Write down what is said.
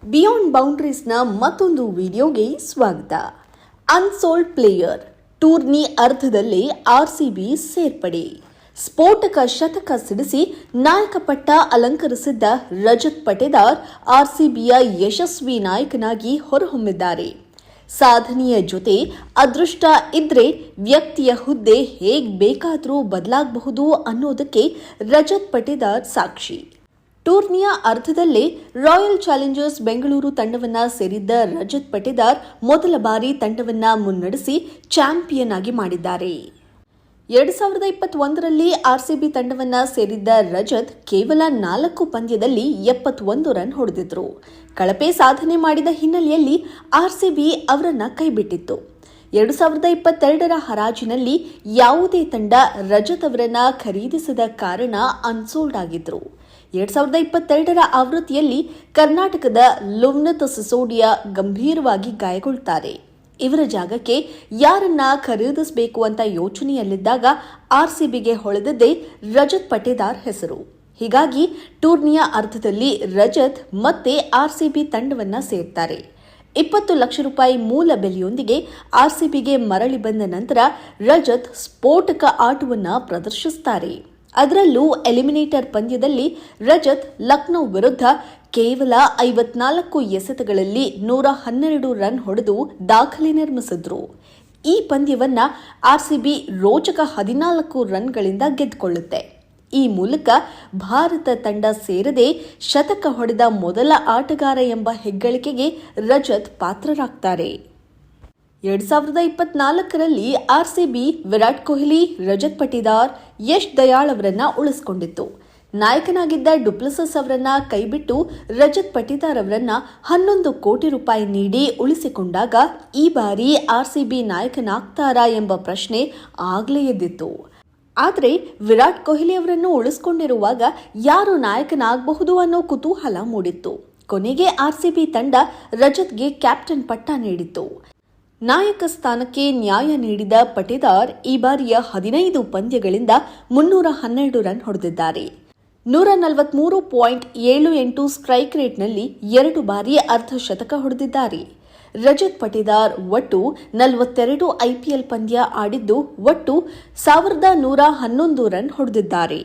Beyond ಬೌಂಡ್ರೀಸ್ನ ಮತ್ತೊಂದು ವಿಡಿಯೋಗೆ ಸ್ವಾಗತ. ಅನ್ಸೋಲ್ಡ್ ಪ್ಲೇಯರ್ ಟೂರ್ನಿ ಅರ್ಧದಲ್ಲೇ ಆರ್ಸಿಬಿ ಸೇರ್ಪಡೆ. ಸ್ಫೋಟಕ ಶತಕ ಸಿಡಿಸಿ ನಾಯಕ ಪಟ್ಟ ಅಲಂಕರಿಸಿದ್ದ ರಜತ್ ಪಟಿದಾರ್ ಆರ್ಸಿಬಿಯ ಯಶಸ್ವಿ ನಾಯಕನಾಗಿ ಹೊರಹೊಮ್ಮಿದ್ದಾರೆ. ಸಾಧನೆಯ ಜೊತೆ ಅದೃಷ್ಟ ಇದ್ರೆ ವ್ಯಕ್ತಿಯ ಹುದ್ದೆ ಹೇಗ್ ಬೇಕಾದರೂ ಬದಲಾಗಬಹುದು ಅನ್ನೋದಕ್ಕೆ ರಜತ್ ಪಟಿದಾರ್ ಸಾಕ್ಷಿ. ಟೂರ್ನಿಯ ಅರ್ಧದಲ್ಲೇ ರಾಯಲ್ ಚಾಲೆಂಜರ್ಸ್ ಬೆಂಗಳೂರು ತಂಡವನ್ನ ಸೇರಿದ್ದ ರಜತ್ ಪಟಿದಾರ್ ಮೊದಲ ಬಾರಿ ತಂಡವನ್ನ ಮುನ್ನಡೆಸಿ ಚಾಂಪಿಯನ್ ಆಗಿ ಮಾಡಿದ್ದಾರೆ. 2021ರಲ್ಲಿ ಆರ್ಸಿಬಿ ತಂಡವನ್ನ ಸೇರಿದ್ದ ರಜತ್ ಕೇವಲ 4 ಪಂದ್ಯದಲ್ಲಿ 71 ರನ್ ಹೊಡೆದಿದ್ರು. ಕಳಪೆ ಸಾಧನೆ ಮಾಡಿದ ಹಿನ್ನೆಲೆಯಲ್ಲಿ ಆರ್ಸಿಬಿ ಅವರನ್ನ ಕೈಬಿಟ್ಟಿತ್ತು. 2022ರ ಹರಾಜಿನಲ್ಲಿ ಯಾವುದೇ ತಂಡ ರಜತ್ ಅವರನ್ನ ಖರೀದಿಸದ ಕಾರಣ ಅನ್ಸೋಲ್ಡ್ ಆಗಿದ್ರು. 2022ರ ಆವೃತ್ತಿಯಲ್ಲಿ ಕರ್ನಾಟಕದ ಲುವ್ನಿತ್ ಸಿಸೋಡಿಯಾ ಗಂಭೀರವಾಗಿ ಗಾಯಗೊಳ್ಳುತ್ತಾರೆ. ಇವರ ಜಾಗಕ್ಕೆ ಯಾರನ್ನ ಖರೀದಿಸಬೇಕು ಅಂತ ಯೋಚನೆಯಲ್ಲಿದ್ದಾಗ ಆರ್ಸಿಬಿಗೆ ಹೊಳೆದದ್ದೇ ರಜತ್ ಪಟಿದಾರ್ ಹೆಸರು. ಹೀಗಾಗಿ ಟೂರ್ನಿಯ ಅರ್ಧದಲ್ಲಿ ರಜತ್ ಮತ್ತೆ ಆರ್ಸಿಬಿ ತಂಡವನ್ನ ಸೇರ್ತಾರೆ. 20 ಲಕ್ಷ ರೂಪಾಯಿ ಮೂಲ ಬೆಲೆಯೊಂದಿಗೆ ಆರ್ಸಿಬಿಗೆ ಮರಳಿ ಬಂದ ನಂತರ ರಜತ್ ಸ್ಫೋಟಕ ಆಟವನ್ನ ಪ್ರದರ್ಶಿಸುತ್ತಾರೆ. ಅದರಲ್ಲೂ ಎಲಿಮಿನೇಟರ್ ಪಂದ್ಯದಲ್ಲಿ ರಜತ್ ಲಕ್ನೋ ವಿರುದ್ಧ ಕೇವಲ 54 ಎಸೆತಗಳಲ್ಲಿ 112 ರನ್ ಹೊಡೆದು ದಾಖಲೆ ನಿರ್ಮಿಸಿದ್ರು. ಈ ಪಂದ್ಯವನ್ನ ಆರ್ಸಿಬಿ ರೋಚಕ 14 ರನ್ಗಳಿಂದ ಗೆದ್ದುಕೊಳ್ಳುತ್ತೆ. ಈ ಮೂಲಕ ಭಾರತ ತಂಡ ಸೇರದೆ ಶತಕ ಹೊಡೆದ ಮೊದಲ ಆಟಗಾರ ಎಂಬ ಹೆಗ್ಗಳಿಕೆಗೆ ರಜತ್ ಪಾತ್ರರಾಗ್ತಾರೆ. 2024ರಲ್ಲಿ ಆರ್ಸಿಬಿ ವಿರಾಟ್ ಕೊಹ್ಲಿ, ರಜತ್ ಪಟಿದಾರ್, ಯಶ್ ದಯಾಳ್ ಅವರನ್ನ ಉಳಿಸಿಕೊಂಡಿತ್ತು. ನಾಯಕನಾಗಿದ್ದ ಡುಪ್ಲೆಸಿಸ್ ಅವರನ್ನ ಕೈಬಿಟ್ಟು ರಜತ್ ಪಟಿದಾರ್ ಅವರನ್ನ 11 ಕೋಟಿ ರೂಪಾಯಿ ನೀಡಿ ಉಳಿಸಿಕೊಂಡಾಗ ಈ ಬಾರಿ ಆರ್ಸಿಬಿ ನಾಯಕನಾಗ್ತಾರಾ ಎಂಬ ಪ್ರಶ್ನೆ ಆಗ್ಲೇ ಎದ್ದಿತ್ತು. ಆದರೆ ವಿರಾಟ್ ಕೊಹ್ಲಿ ಅವರನ್ನು ಉಳಿಸಿಕೊಂಡಿರುವಾಗ ಯಾರು ನಾಯಕನಾಗಬಹುದು ಅನ್ನೋ ಕುತೂಹಲ ಮೂಡಿತ್ತು. ಕೊನೆಗೆ ಆರ್ಸಿಬಿ ತಂಡ ರಜತ್ಗೆ ಕ್ಯಾಪ್ಟನ್ ಪಟ್ಟ ನೀಡಿತ್ತು. ನಾಯಕ ಸ್ಥಾನಕ್ಕೆ ನ್ಯಾಯ ನೀಡಿದ ಪಟಿದಾರ್ ಈ ಬಾರಿಯ 15 ಪಂದ್ಯಗಳಿಂದ 312 ರನ್ ಹೊಡೆದಿದ್ದಾರೆ. 143.78 ಸ್ಟ್ರೈಕ್ ರೇಟ್ನಲ್ಲಿ 2 ಬಾರಿ ಅರ್ಧ ಶತಕ ಹೊಡೆದಿದ್ದಾರೆ. ರಜತ್ ಪಟಿದಾರ್ ಒಟ್ಟು 42 ಐಪಿಎಲ್ ಪಂದ್ಯ ಆಡಿದ್ದು ಒಟ್ಟು 1111 ರನ್ ಹೊಡೆದಿದ್ದಾರೆ.